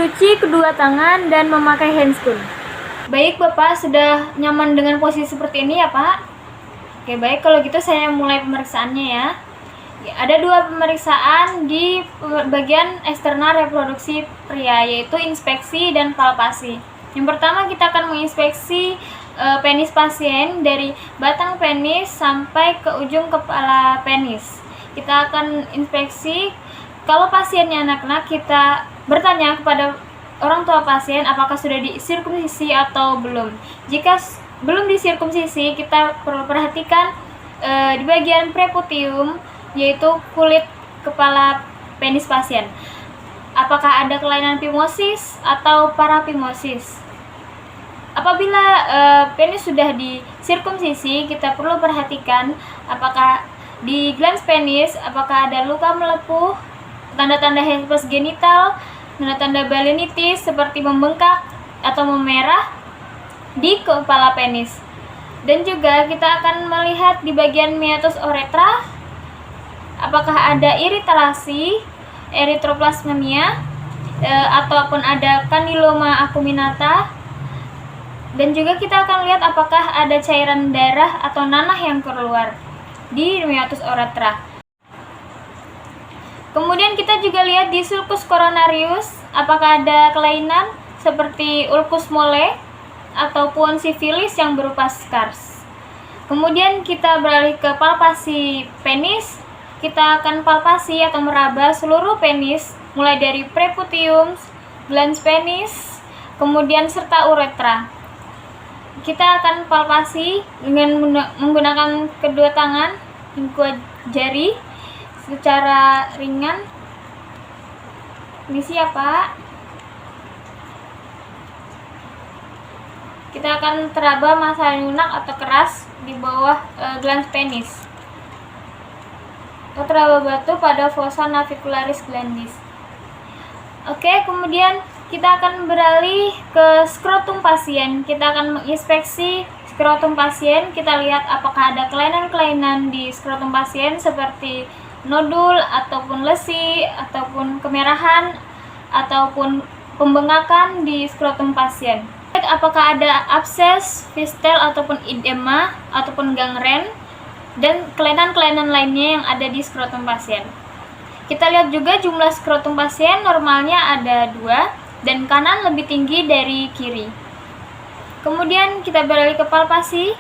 mencuci kedua tangan dan memakai handscoon. Baik, Bapak sudah nyaman dengan posisi seperti ini ya, Pak? Oke, baik, kalau gitu saya mulai pemeriksaannya ya. Ada 2 pemeriksaan di bagian eksternal reproduksi pria, yaitu inspeksi dan palpasi. Yang pertama kita akan menginspeksi penis pasien dari batang penis sampai ke ujung kepala penis. Kita akan inspeksi. Kalau pasiennya anak-anak, kita bertanya kepada orang tua pasien apakah sudah disirkumsisi atau belum. Jika belum disirkumsisi, kita perlu perhatikan di bagian preputium, yaitu kulit kepala penis pasien. Apakah ada kelainan phimosis atau parafimosis. Apabila penis sudah disirkumsisi, kita perlu perhatikan apakah di glans penis apakah ada luka melepuh, tanda-tanda herpes genital, tanda-tanda balinitis seperti membengkak atau memerah di kepala penis. Dan juga kita akan melihat di bagian meatus uretra apakah ada iritasi, erythroplasmia, ataupun ada candyloma acuminata. Dan juga kita akan lihat apakah ada cairan darah atau nanah yang keluar di meatus uretra. Kemudian kita juga lihat di sulcus coronarius apakah ada kelainan seperti ulcus mole ataupun sifilis yang berupa scars. Kemudian kita beralih ke palpasi penis. Kita akan palpasi atau meraba seluruh penis mulai dari preputium, glans penis, kemudian serta uretra. Kita akan palpasi dengan menggunakan kedua tangan, kedua jari secara ringan. Ini siapa? Kita akan teraba massa lunak atau keras di bawah glans penis. Atau teraba batu pada fossa navicularis glandis. Oke, kemudian kita akan beralih ke skrotum pasien. Kita akan menginspeksi skrotum pasien. Kita lihat apakah ada kelainan-kelainan di skrotum pasien seperti nodul ataupun lesi ataupun kemerahan ataupun pembengakan di skrotum pasien. Apakah ada abses, fistel ataupun edema ataupun gangren dan kelainan-kelainan lainnya yang ada di skrotum pasien. Kita lihat juga jumlah skrotum pasien normalnya ada 2 dan kanan lebih tinggi dari kiri. Kemudian kita beralih ke palpasi.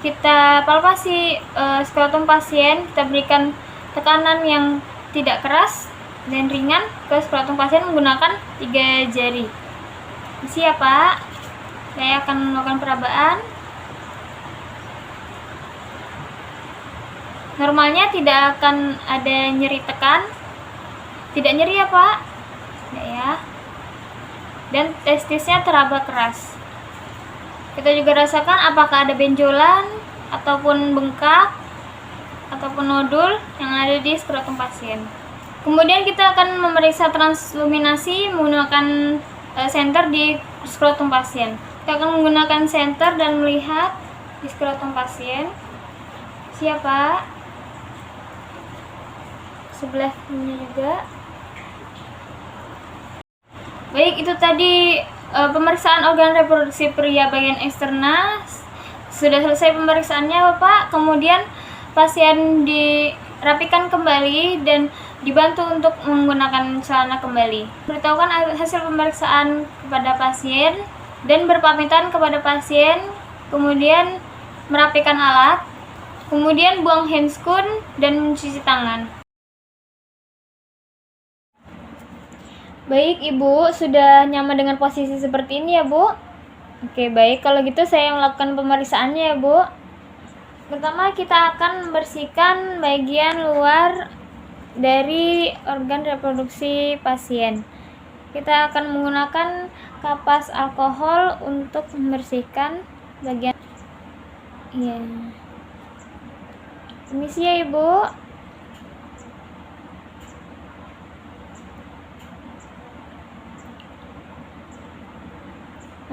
Kita palpasi skrotum pasien, kita berikan tekanan yang tidak keras dan ringan ke skrotum pasien menggunakan 3 jari. Siap, Pak? Saya akan melakukan perabaan. Normalnya tidak akan ada nyeri tekan. Tidak nyeri ya, Pak? Tidak ya. Dan testisnya teraba keras. Kita juga rasakan apakah ada benjolan ataupun bengkak ataupun nodul yang ada di skrotum pasien. Kemudian kita akan memeriksa transluminasi menggunakan senter di skrotum pasien. Kita akan menggunakan senter dan melihat di skrotum pasien. Siapa? Sebelahnya juga. Baik, itu tadi pemeriksaan organ reproduksi pria bagian eksternal. Sudah selesai pemeriksaannya, Bapak. Kemudian pasien dirapikan kembali dan dibantu untuk menggunakan celana kembali. Beritahukan hasil pemeriksaan kepada pasien dan berpamitan kepada pasien. Kemudian merapikan alat. Kemudian buang handscoon dan mencuci tangan. Baik, Ibu, sudah nyaman dengan posisi seperti ini ya, Bu? Oke, baik. Kalau gitu saya melakukan pemeriksaannya ya, Bu. Pertama, kita akan membersihkan bagian luar dari organ reproduksi pasien. Kita akan menggunakan kapas alkohol untuk membersihkan bagian. Iya. Permisi ya, Ibu.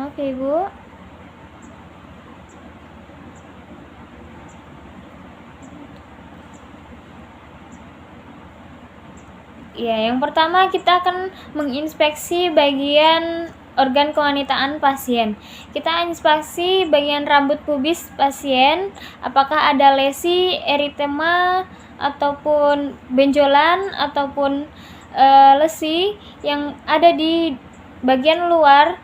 Oke, Ibu. Ya, yang pertama kita akan menginspeksi bagian organ kewanitaan pasien. Kita inspeksi bagian rambut pubis pasien, apakah ada lesi, eritema, ataupun benjolan, ataupun lesi yang ada di bagian luar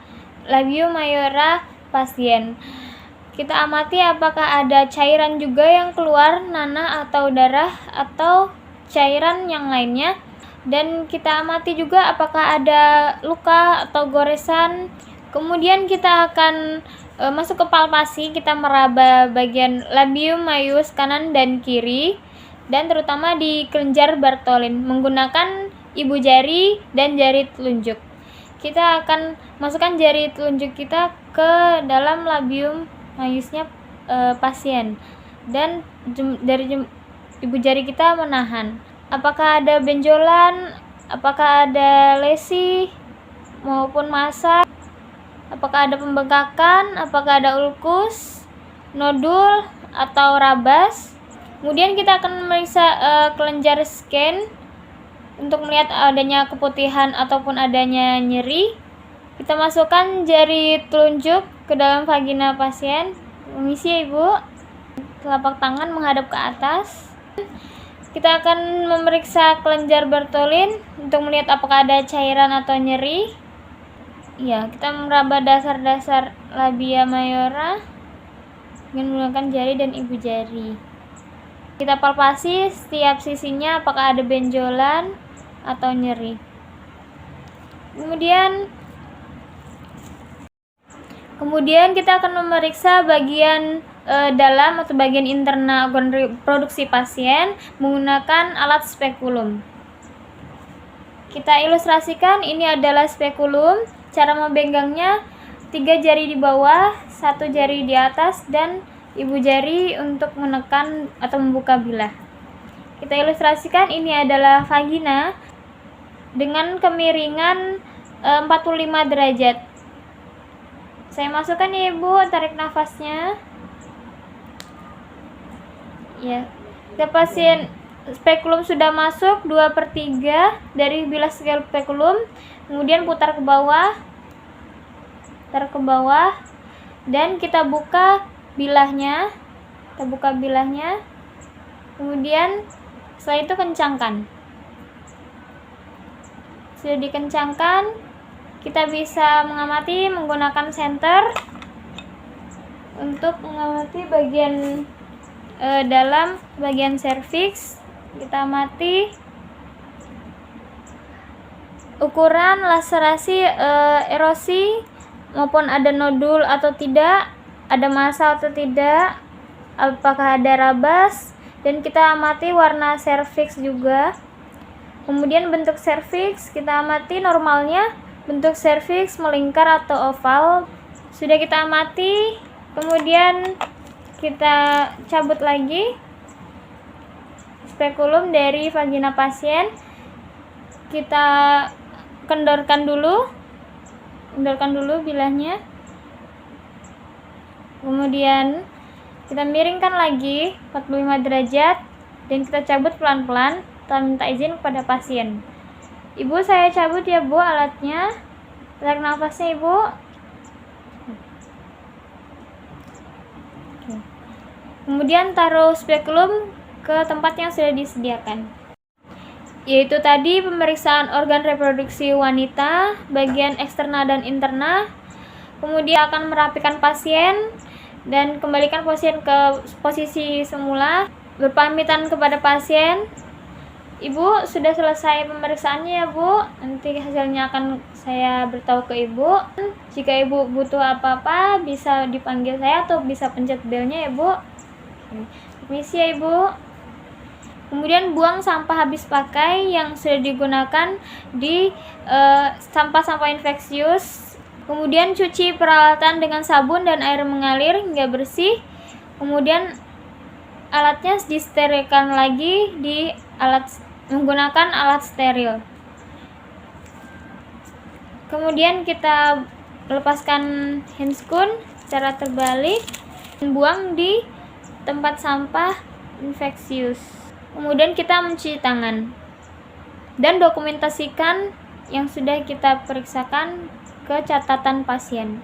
labium mayora pasien. Kita amati apakah ada cairan juga yang keluar, nanah atau darah atau cairan yang lainnya. Dan kita amati juga apakah ada luka atau goresan. Kemudian kita akan masuk ke palpasi, kita meraba bagian labium maius kanan dan kiri, dan terutama di kelenjar Bartholin menggunakan ibu jari dan jari telunjuk. Kita akan masukkan jari telunjuk kita ke dalam labium maiusnya pasien, dan dari ibu jari kita menahan. Apakah ada benjolan, apakah ada lesi maupun massa, apakah ada pembengkakan, apakah ada ulkus, nodul atau rabas. Kemudian kita akan memeriksa kelenjar scan untuk melihat adanya keputihan ataupun adanya nyeri. Kita masukkan jari telunjuk ke dalam vagina pasien. Permisi ya Ibu. Telapak tangan menghadap ke atas. Kita akan memeriksa kelenjar Bartholin untuk melihat apakah ada cairan atau nyeri. Ya, kita meraba dasar-dasar labia mayora dengan menggunakan jari dan ibu jari. Kita palpasi setiap sisinya apakah ada benjolan atau nyeri. Kemudian kita akan memeriksa bagian dalam atau bagian internal organ reproduksi pasien menggunakan alat spekulum. Kita ilustrasikan, ini adalah spekulum. Cara memenggangnya 3 jari di bawah, 1 jari di atas, dan ibu jari untuk menekan atau membuka bilah. Kita ilustrasikan, ini adalah vagina dengan kemiringan 45 derajat. Saya masukkan ya Ibu, tarik nafasnya. Ya, kita pasien spekulum sudah masuk 2/3 dari bilah spekulum, kemudian putar ke bawah, dan kita buka bilahnya, kemudian setelah itu kencangkan. Sudah dikencangkan, kita bisa mengamati menggunakan senter untuk mengamati bagian dalam bagian serviks. Kita amati ukuran laserasi, erosi maupun ada nodul atau tidak, ada massa atau tidak, apakah ada rabas, dan kita amati warna serviks juga. Kemudian bentuk serviks kita amati, normalnya bentuk serviks melingkar atau oval. Sudah kita amati, kemudian kita cabut lagi spekulum dari vagina pasien. Kita kendorkan dulu bilahnya. Kemudian kita miringkan lagi 45 derajat dan kita cabut pelan-pelan. Kita minta izin kepada pasien. Ibu, saya cabut ya Bu alatnya. Tarik nafasnya Ibu. Kemudian taruh spekulum ke tempat yang sudah disediakan. Yaitu tadi pemeriksaan organ reproduksi wanita, bagian eksternal dan internal. Kemudian akan merapikan pasien dan kembalikan pasien ke posisi semula. Berpamitan kepada pasien. Ibu, sudah selesai pemeriksaannya ya Bu. Nanti hasilnya akan saya beritahu ke Ibu. Jika Ibu butuh apa-apa bisa dipanggil saya atau bisa pencet belnya ya Bu. Permisi ya Ibu. Kemudian buang sampah habis pakai yang sudah digunakan di sampah-sampah infeksius. Kemudian cuci peralatan dengan sabun dan air mengalir hingga bersih. Kemudian alatnya disterilkan lagi menggunakan alat steril. Kemudian kita lepaskan handscoon secara terbalik dan buang di tempat sampah infeksius. Kemudian kita mencuci tangan. dan dokumentasikan yang sudah kita periksakan ke catatan pasien.